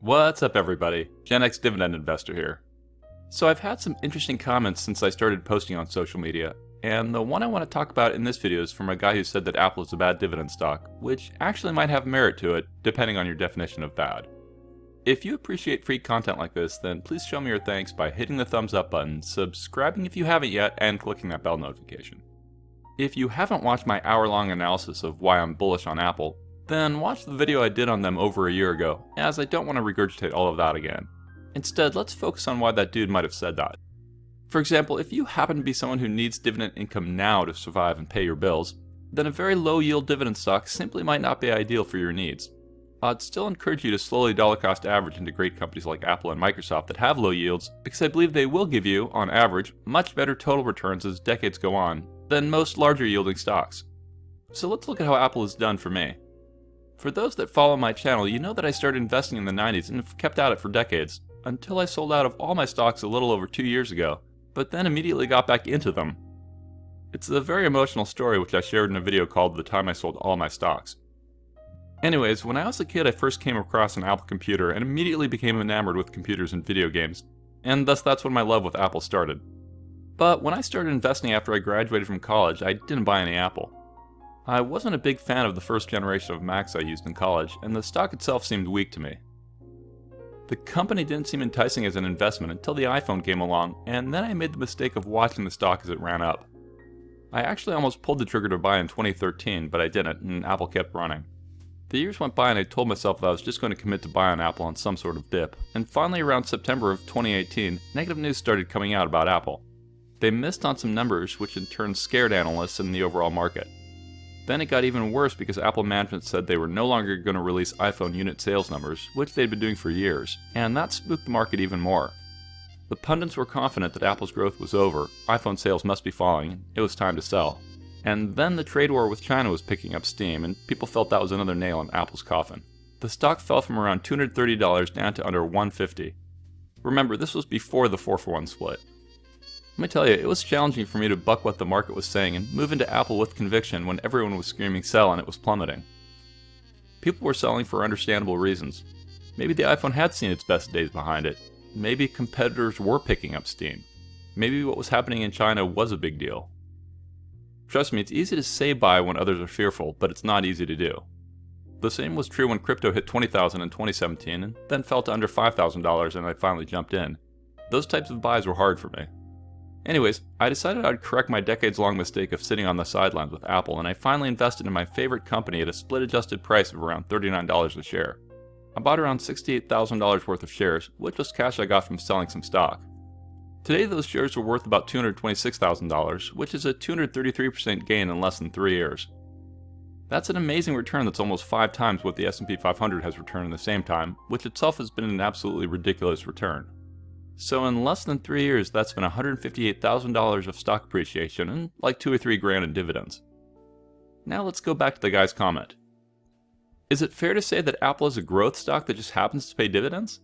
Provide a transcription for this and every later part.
What's up, everybody? GenExDividendInvestor here. So I've had some interesting comments since I started posting on social media, and the one I want to talk about in this video is from a guy who said that Apple is a bad dividend stock, which actually might have merit to it, depending on your definition of bad. If you appreciate free content like this, then please show me your thanks by hitting the thumbs up button, subscribing if you haven't yet, and clicking that bell notification. If you haven't watched my hour-long analysis of why I'm bullish on Apple, then watch the video I did on them over a year ago, as I don't want to regurgitate all of that again. Instead, let's focus on why that dude might have said that. For example, if you happen to be someone who needs dividend income now to survive and pay your bills, then a very low-yield dividend stock simply might not be ideal for your needs. I'd still encourage you to slowly dollar-cost average into great companies like Apple and Microsoft that have low yields, because I believe they will give you, on average, much better total returns as decades go on than most larger yielding stocks. So let's look at how Apple has done for me. For those that follow my channel, you know that I started investing in the 90s and have kept at it for decades, until I sold out of all my stocks a little over 2 years ago, but then immediately got back into them. It's a very emotional story which I shared in a video called The Time I Sold All My Stocks. Anyways, when I was a kid I first came across an Apple computer and immediately became enamored with computers and video games, and thus that's when my love with Apple started. But when I started investing after I graduated from college, I didn't buy any Apple. I wasn't a big fan of the first generation of Macs I used in college, and the stock itself seemed weak to me. The company didn't seem enticing as an investment until the iPhone came along, and then I made the mistake of watching the stock as it ran up. I actually almost pulled the trigger to buy in 2013, but I didn't, and Apple kept running. The years went by and I told myself that I was just going to commit to buy on Apple on some sort of dip, and finally around September of 2018, negative news started coming out about Apple. They missed on some numbers, which in turn scared analysts and the overall market. Then it got even worse because Apple management said they were no longer going to release iPhone unit sales numbers, which they'd been doing for years, and that spooked the market even more. The pundits were confident that Apple's growth was over, iPhone sales must be falling, it was time to sell. And then the trade war with China was picking up steam, and people felt that was another nail in Apple's coffin. The stock fell from around $230 down to under $150. Remember, this was before the 4-for-1 split. Let me tell you, it was challenging for me to buck what the market was saying and move into Apple with conviction when everyone was screaming sell and it was plummeting. People were selling for understandable reasons. Maybe the iPhone had seen its best days behind it. Maybe competitors were picking up steam. Maybe what was happening in China was a big deal. Trust me, it's easy to say buy when others are fearful, but it's not easy to do. The same was true when crypto hit $20,000 in 2017 and then fell to under $5,000 and I finally jumped in. Those types of buys were hard for me. Anyways, I decided I'd correct my decades-long mistake of sitting on the sidelines with Apple, and I finally invested in my favorite company at a split-adjusted price of around $39 a share. I bought around $68,000 worth of shares, which was cash I got from selling some stock. Today those shares were worth about $226,000, which is a 233% gain in less than 3 years. That's an amazing return that's almost 5 times what the S&P 500 has returned in the same time, which itself has been an absolutely ridiculous return. So in less than 3 years, that's been $158,000 of stock appreciation and like $2 or $3 grand in dividends. Now let's go back to the guy's comment. Is it fair to say that Apple is a growth stock that just happens to pay dividends?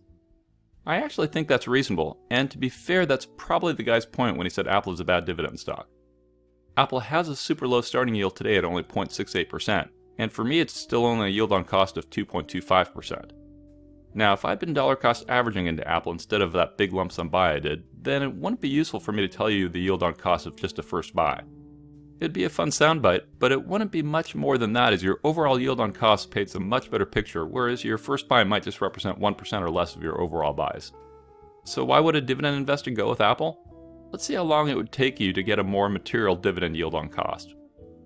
I actually think that's reasonable, and to be fair, that's probably the guy's point when he said Apple is a bad dividend stock. Apple has a super low starting yield today at only 0.68%, and for me it's still only a yield on cost of 2.25%. Now, if I'd been dollar cost averaging into Apple instead of that big lump sum buy I did, then it wouldn't be useful for me to tell you the yield on cost of just a first buy. It'd be a fun soundbite, but it wouldn't be much more than that as your overall yield on cost paints a much better picture, whereas your first buy might just represent 1% or less of your overall buys. So why would a dividend investor go with Apple? Let's see how long it would take you to get a more material dividend yield on cost.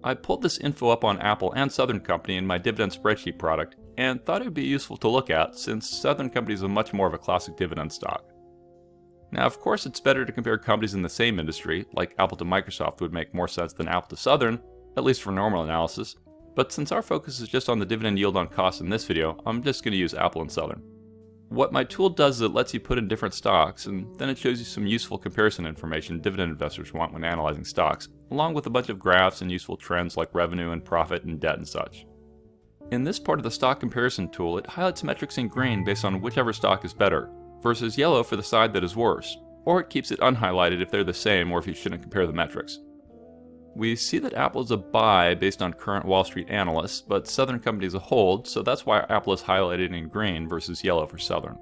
I pulled this info up on Apple and Southern Company in my dividend spreadsheet product, and thought it would be useful to look at since Southern Company is much more of a classic dividend stock. Now of course it's better to compare companies in the same industry, like Apple to Microsoft would make more sense than Apple to Southern, at least for normal analysis, but since our focus is just on the dividend yield on cost in this video, I'm just going to use Apple and Southern. What my tool does is it lets you put in different stocks, and then it shows you some useful comparison information dividend investors want when analyzing stocks, along with a bunch of graphs and useful trends like revenue and profit and debt and such. In this part of the stock comparison tool, it highlights metrics in green based on whichever stock is better, versus yellow for the side that is worse, or it keeps it unhighlighted if they're the same or if you shouldn't compare the metrics. We see that Apple is a buy based on current Wall Street analysts, but Southern Company is a hold, so that's why Apple is highlighted in green versus yellow for Southern.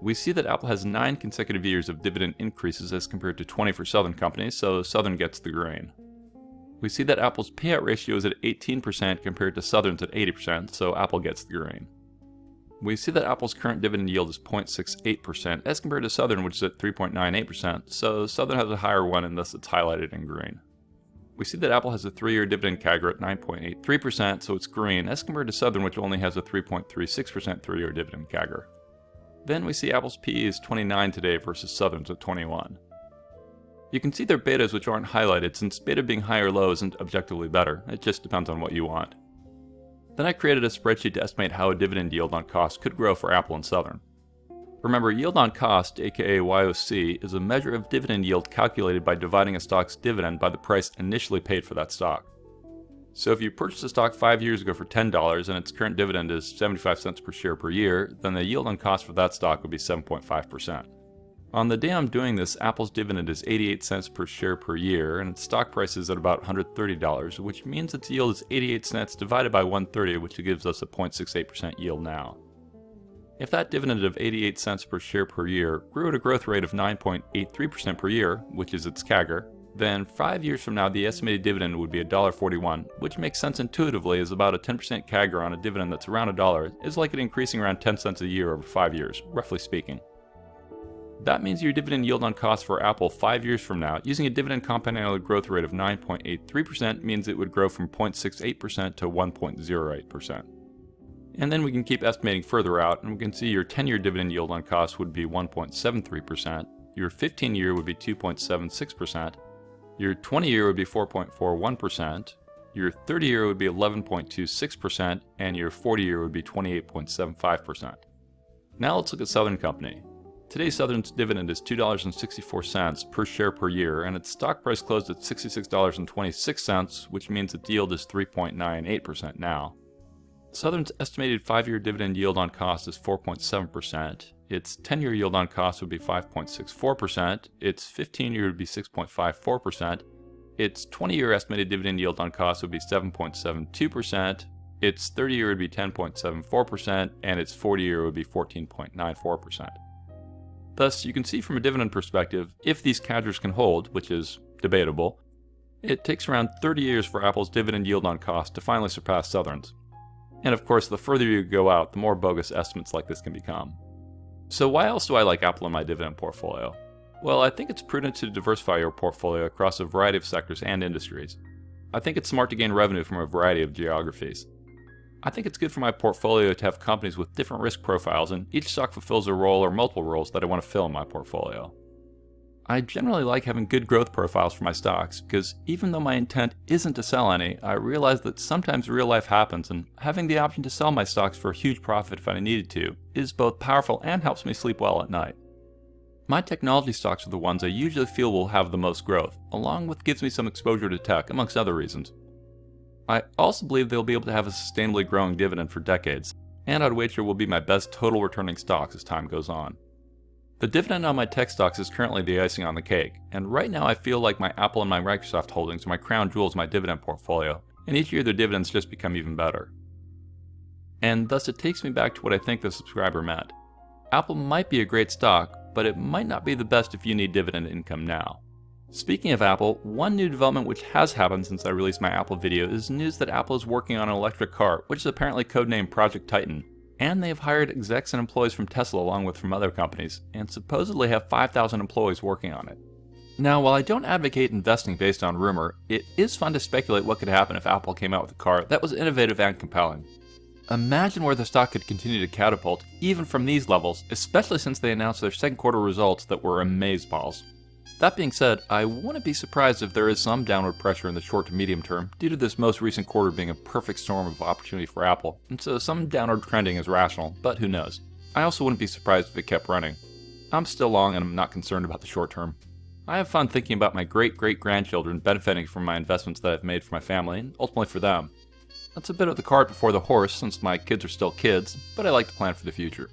We see that Apple has 9 consecutive years of dividend increases as compared to 20 for Southern Company, so Southern gets the green. We see that Apple's payout ratio is at 18% compared to Southern's at 80%, so Apple gets the green. We see that Apple's current dividend yield is 0.68% as compared to Southern, which is at 3.98%, so Southern has a higher one and thus it's highlighted in green. We see that Apple has a 3-year dividend CAGR at 9.83%, so it's green, as compared to Southern, which only has a 3.36% 3-year dividend CAGR. Then we see Apple's PE is 29 today versus Southern's at 21. You can see their betas, which aren't highlighted, since beta being high or low isn't objectively better. It just depends on what you want. Then I created a spreadsheet to estimate how a dividend yield on cost could grow for Apple and Southern. Remember, yield on cost, aka YOC, is a measure of dividend yield calculated by dividing a stock's dividend by the price initially paid for that stock. So if you purchased a stock 5 years ago for $10 and its current dividend is 75 cents per share per year, then the yield on cost for that stock would be 7.5%. On the day I'm doing this, Apple's dividend is 88 cents per share per year, and its stock price is at about $130, which means its yield is 88 cents divided by 130, which gives us a 0.68% yield now. If that dividend of 88 cents per share per year grew at a growth rate of 9.83% per year, which is its CAGR, then 5 years from now the estimated dividend would be $1.41, which makes sense intuitively, as about a 10% CAGR on a dividend that's around $1 is like it increasing around 10 cents a year over 5 years, roughly speaking. That means your dividend yield on cost for Apple 5 years from now, using a dividend compound annual growth rate of 9.83%, means it would grow from 0.68% to 1.08%. And then we can keep estimating further out, and we can see your 10-year dividend yield on cost would be 1.73%, your 15-year would be 2.76%, your 20-year would be 4.41%, your 30-year would be 11.26%, and your 40-year would be 28.75%. Now let's look at Southern Company. Today, Southern's dividend is $2.64 per share per year, and its stock price closed at $66.26, which means its yield is 3.98% now. Southern's estimated 5-year dividend yield on cost is 4.7%, its 10-year yield on cost would be 5.64%, its 15-year would be 6.54%, its 20-year estimated dividend yield on cost would be 7.72%, its 30-year would be 10.74%, and its 40-year would be 14.94%. Thus, you can see from a dividend perspective, if these CAGRs can hold, which is debatable, it takes around 30 years for Apple's dividend yield on cost to finally surpass Southern's. And of course, the further you go out, the more bogus estimates like this can become. So why else do I like Apple in my dividend portfolio? Well, I think it's prudent to diversify your portfolio across a variety of sectors and industries. I think it's smart to gain revenue from a variety of geographies. I think it's good for my portfolio to have companies with different risk profiles, and each stock fulfills a role or multiple roles that I want to fill in my portfolio. I generally like having good growth profiles for my stocks because even though my intent isn't to sell any, I realize that sometimes real life happens, and having the option to sell my stocks for a huge profit if I needed to is both powerful and helps me sleep well at night. My technology stocks are the ones I usually feel will have the most growth, along with gives me some exposure to tech, amongst other reasons. I also believe they'll be able to have a sustainably growing dividend for decades, and I'd wager will be my best total returning stocks as time goes on. The dividend on my tech stocks is currently the icing on the cake, and right now I feel like my Apple and my Microsoft holdings are my crown jewels in my dividend portfolio, and each year their dividends just become even better. And thus it takes me back to what I think the subscriber meant. Apple might be a great stock, but it might not be the best if you need dividend income now. Speaking of Apple, one new development which has happened since I released my Apple video is news that Apple is working on an electric car, which is apparently codenamed Project Titan. And they have hired execs and employees from Tesla along with from other companies, and supposedly have 5,000 employees working on it. Now, while I don't advocate investing based on rumor, it is fun to speculate what could happen if Apple came out with a car that was innovative and compelling. Imagine where the stock could continue to catapult, even from these levels, especially since they announced their second quarter results that were amazeballs. That being said, I wouldn't be surprised if there is some downward pressure in the short to medium term due to this most recent quarter being a perfect storm of opportunity for Apple, and so some downward trending is rational, but who knows. I also wouldn't be surprised if it kept running. I'm still long and I'm not concerned about the short term. I have fun thinking about my great-great-grandchildren benefiting from my investments that I've made for my family, and ultimately for them. That's a bit of the cart before the horse since my kids are still kids, but I like to plan for the future.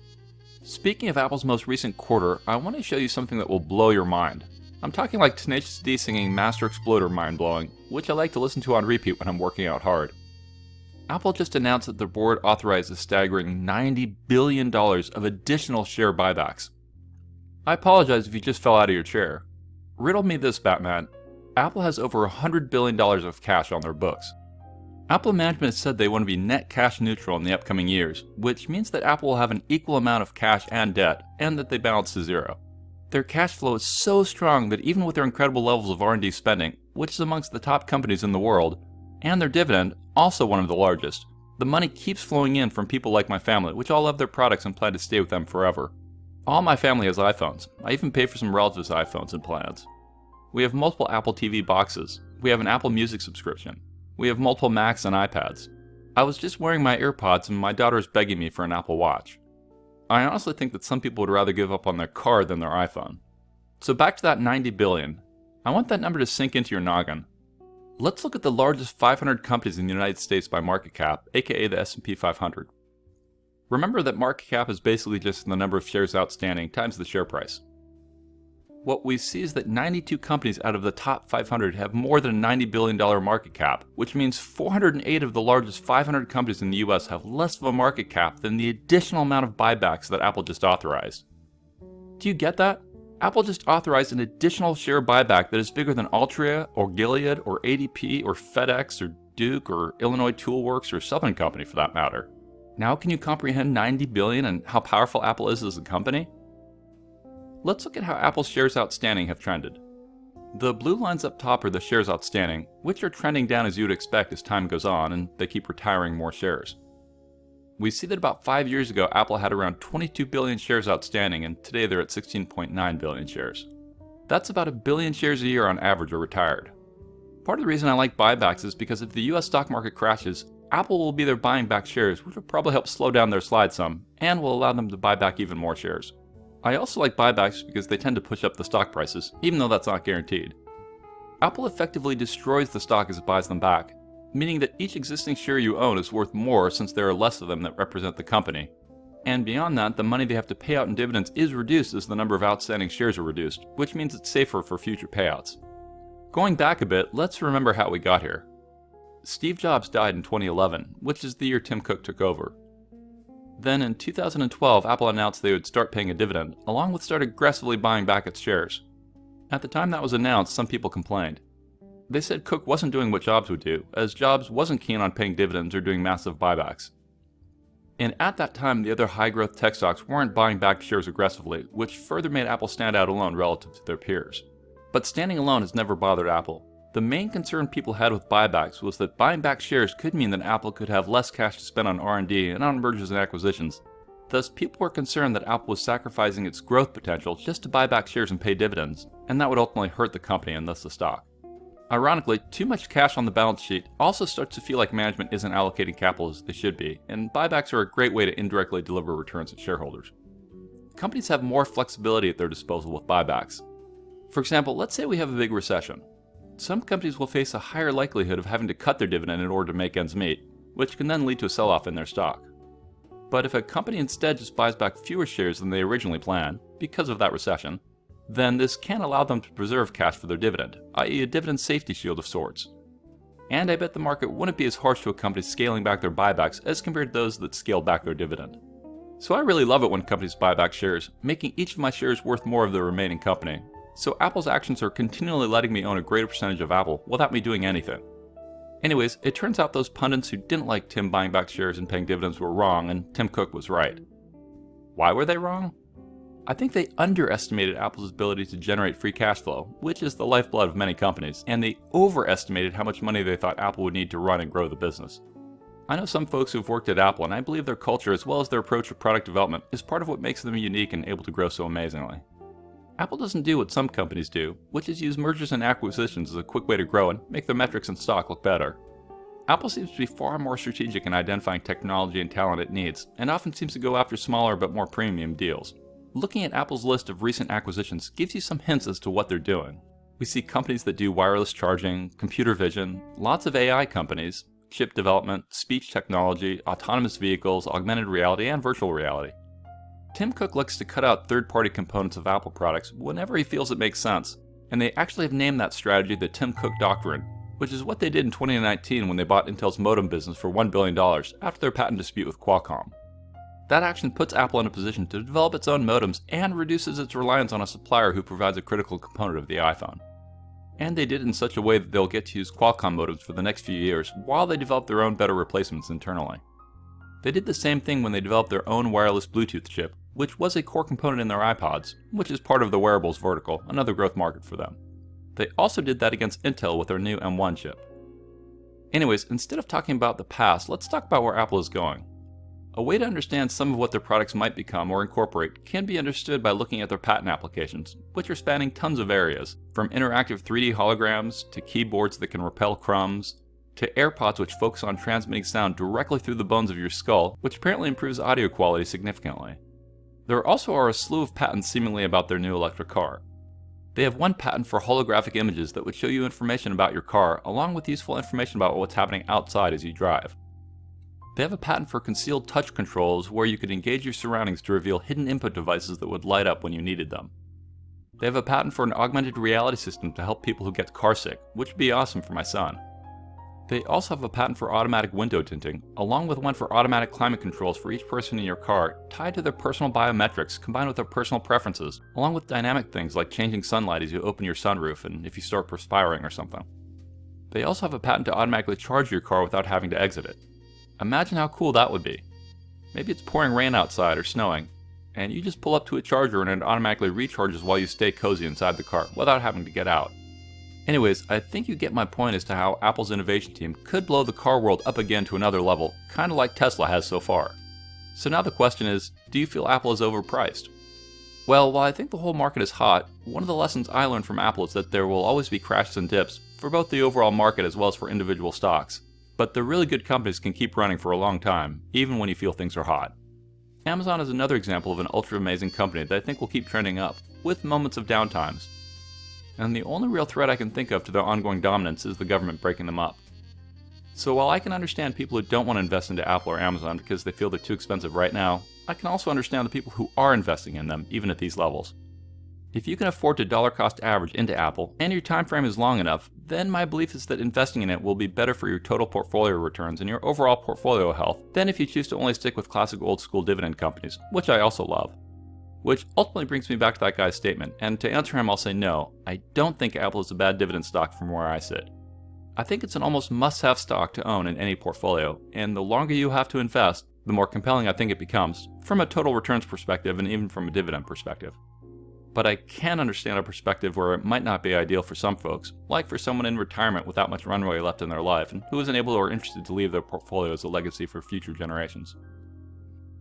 Speaking of Apple's most recent quarter, I want to show you something that will blow your mind. I'm talking like Tenacious D singing Master Exploder mind-blowing, which I like to listen to on repeat when I'm working out hard. Apple just announced that their board authorized a staggering $90 billion of additional share buybacks. I apologize if you just fell out of your chair. Riddle me this, Batman. Apple has over $100 billion of cash on their books. Apple management has said they want to be net cash neutral in the upcoming years, which means that Apple will have an equal amount of cash and debt, and that they balance to zero. Their cash flow is so strong that even with their incredible levels of R&D spending, which is amongst the top companies in the world, and their dividend, also one of the largest, the money keeps flowing in from people like my family, which all love their products and plan to stay with them forever. All my family has iPhones. I even pay for some relatives' iPhones and plans. We have multiple Apple TV boxes. We have an Apple Music subscription. We have multiple Macs and iPads. I was just wearing my AirPods and my daughter is begging me for an Apple Watch. I honestly think that some people would rather give up on their car than their iPhone. So back to that $90 billion. I want that number to sink into your noggin. Let's look at the largest 500 companies in the United States by market cap, aka the S&P 500. Remember that market cap is basically just the number of shares outstanding times the share price. What we see is that 92 companies out of the top 500 have more than a $90 billion market cap, which means 408 of the largest 500 companies in the US have less of a market cap than the additional amount of buybacks that Apple just authorized. Do you get that? Apple just authorized an additional share buyback that is bigger than Altria, or Gilead, or ADP, or FedEx, or Duke, or Illinois Toolworks, or Southern Company for that matter. Now can you comprehend $90 billion and how powerful Apple is as a company? Let's look at how Apple's shares outstanding have trended. The blue lines up top are the shares outstanding, which are trending down as you would expect as time goes on and they keep retiring more shares. We see that about 5 years ago Apple had around 22 billion shares outstanding and today they're at 16.9 billion shares. That's about 1 billion shares a year on average are retired. Part of the reason I like buybacks is because if the US stock market crashes, Apple will be there buying back shares, which will probably help slow down their slide some and will allow them to buy back even more shares. I also like buybacks because they tend to push up the stock prices, even though that's not guaranteed. Apple effectively destroys the stock as it buys them back, meaning that each existing share you own is worth more since there are less of them that represent the company. And beyond that, the money they have to pay out in dividends is reduced as the number of outstanding shares are reduced, which means it's safer for future payouts. Going back a bit, let's remember how we got here. Steve Jobs died in 2011, which is the year Tim Cook took over. Then in 2012, Apple announced they would start paying a dividend, along with start aggressively buying back its shares. At the time that was announced, some people complained. They said Cook wasn't doing what Jobs would do, as Jobs wasn't keen on paying dividends or doing massive buybacks. And at that time, the other high-growth tech stocks weren't buying back shares aggressively, which further made Apple stand out alone relative to their peers. But standing alone has never bothered Apple. The main concern people had with buybacks was that buying back shares could mean that Apple could have less cash to spend on R&D and on mergers and acquisitions. Thus, people were concerned that Apple was sacrificing its growth potential just to buy back shares and pay dividends, and that would ultimately hurt the company and thus the stock. Ironically, too much cash on the balance sheet also starts to feel like management isn't allocating capital as they should be, and buybacks are a great way to indirectly deliver returns to shareholders. Companies have more flexibility at their disposal with buybacks. For example, let's say we have a big recession. Some companies will face a higher likelihood of having to cut their dividend in order to make ends meet, which can then lead to a sell-off in their stock. But if a company instead just buys back fewer shares than they originally planned, because of that recession, then this can allow them to preserve cash for their dividend, i.e. a dividend safety shield of sorts. And I bet the market wouldn't be as harsh to a company scaling back their buybacks as compared to those that scaled back their dividend. So I really love it when companies buy back shares, making each of my shares worth more of the remaining company. So Apple's actions are continually letting me own a greater percentage of Apple without me doing anything. Anyways, it turns out those pundits who didn't like Tim buying back shares and paying dividends were wrong and Tim Cook was right. Why were they wrong? I think they underestimated Apple's ability to generate free cash flow, which is the lifeblood of many companies, and they overestimated how much money they thought Apple would need to run and grow the business. I know some folks who've worked at Apple and I believe their culture as well as their approach to product development is part of what makes them unique and able to grow so amazingly. Apple doesn't do what some companies do, which is use mergers and acquisitions as a quick way to grow and make their metrics and stock look better. Apple seems to be far more strategic in identifying technology and talent it needs, and often seems to go after smaller but more premium deals. Looking at Apple's list of recent acquisitions gives you some hints as to what they're doing. We see companies that do wireless charging, computer vision, lots of AI companies, chip development, speech technology, autonomous vehicles, augmented reality, and virtual reality. Tim Cook likes to cut out third-party components of Apple products whenever he feels it makes sense. And they actually have named that strategy the Tim Cook Doctrine, which is what they did in 2019 when they bought Intel's modem business for $1 billion after their patent dispute with Qualcomm. That action puts Apple in a position to develop its own modems and reduces its reliance on a supplier who provides a critical component of the iPhone. And they did it in such a way that they'll get to use Qualcomm modems for the next few years while they develop their own better replacements internally. They did the same thing when they developed their own wireless Bluetooth chip, which was a core component in their iPods, which is part of the wearables vertical, another growth market for them. They also did that against Intel with their new M1 chip. Anyways, instead of talking about the past, let's talk about where Apple is going. A way to understand some of what their products might become or incorporate can be understood by looking at their patent applications, which are spanning tons of areas, from interactive 3D holograms to keyboards that can repel crumbs, to AirPods which focus on transmitting sound directly through the bones of your skull, which apparently improves audio quality significantly. There also are a slew of patents seemingly about their new electric car. They have one patent for holographic images that would show you information about your car, along with useful information about what's happening outside as you drive. They have a patent for concealed touch controls where you could engage your surroundings to reveal hidden input devices that would light up when you needed them. They have a patent for an augmented reality system to help people who get carsick, which would be awesome for my son. They also have a patent for automatic window tinting, along with one for automatic climate controls for each person in your car, tied to their personal biometrics combined with their personal preferences, along with dynamic things like changing sunlight as you open your sunroof and if you start perspiring or something. They also have a patent to automatically charge your car without having to exit it. Imagine how cool that would be. Maybe it's pouring rain outside or snowing, and you just pull up to a charger and it automatically recharges while you stay cozy inside the car without having to get out. Anyways, I think you get my point as to how Apple's innovation team could blow the car world up again to another level, kinda like Tesla has so far. So now the question is, do you feel Apple is overpriced? Well, while I think the whole market is hot, one of the lessons I learned from Apple is that there will always be crashes and dips, for both the overall market as well as for individual stocks. But the really good companies can keep running for a long time, even when you feel things are hot. Amazon is another example of an ultra amazing company that I think will keep trending up, with moments of downtimes. And the only real threat I can think of to their ongoing dominance is the government breaking them up. So while I can understand people who don't want to invest into Apple or Amazon because they feel they're too expensive right now, I can also understand the people who are investing in them, even at these levels. If you can afford to dollar cost average into Apple, and your time frame is long enough, then my belief is that investing in it will be better for your total portfolio returns and your overall portfolio health than if you choose to only stick with classic old school dividend companies, which I also love. Which ultimately brings me back to that guy's statement, and to answer him I'll say no, I don't think Apple is a bad dividend stock from where I sit. I think it's an almost must-have stock to own in any portfolio, and the longer you have to invest, the more compelling I think it becomes, from a total returns perspective and even from a dividend perspective. But I can understand a perspective where it might not be ideal for some folks, like for someone in retirement without much runway left in their life and who isn't able or interested to leave their portfolio as a legacy for future generations.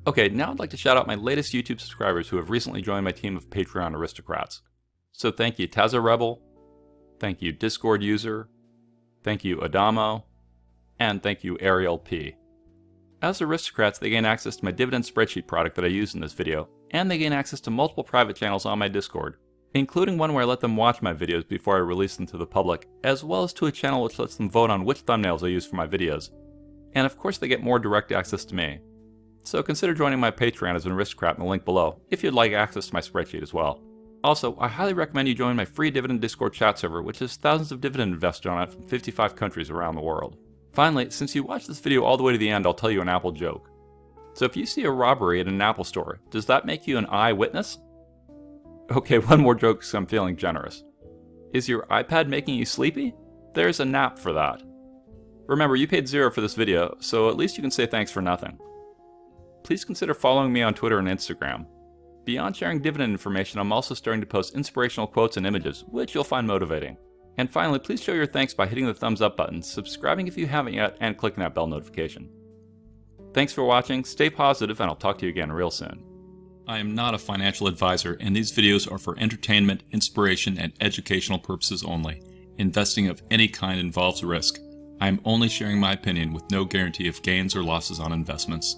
Okay, now I'd like to shout out my latest YouTube subscribers who have recently joined my team of Patreon aristocrats. So thank you Taza Rebel, thank you Discord User, thank you Adamo, and thank you Ariel P. As aristocrats, they gain access to my dividend spreadsheet product that I use in this video, and they gain access to multiple private channels on my Discord, including one where I let them watch my videos before I release them to the public, as well as to a channel which lets them vote on which thumbnails I use for my videos. And of course they get more direct access to me. So consider joining my Patreon as an aristocrat in the link below, if you'd like access to my spreadsheet as well. Also, I highly recommend you join my free Dividend Discord chat server, which has thousands of dividend investors on it from 55 countries around the world. Finally, since you watched this video all the way to the end, I'll tell you an Apple joke. So if you see a robbery at an Apple store, does that make you an eyewitness? Okay, one more joke because I'm feeling generous. Is your iPad making you sleepy? There's a nap for that. Remember, you paid $0 for this video, so at least you can say thanks for nothing. Please consider following me on Twitter and Instagram. Beyond sharing dividend information, I'm also starting to post inspirational quotes and images, which you'll find motivating. And finally, please show your thanks by hitting the thumbs up button, subscribing if you haven't yet, and clicking that bell notification. Thanks for watching, stay positive, and I'll talk to you again real soon. I am not a financial advisor, and these videos are for entertainment, inspiration, and educational purposes only. Investing of any kind involves risk. I am only sharing my opinion with no guarantee of gains or losses on investments.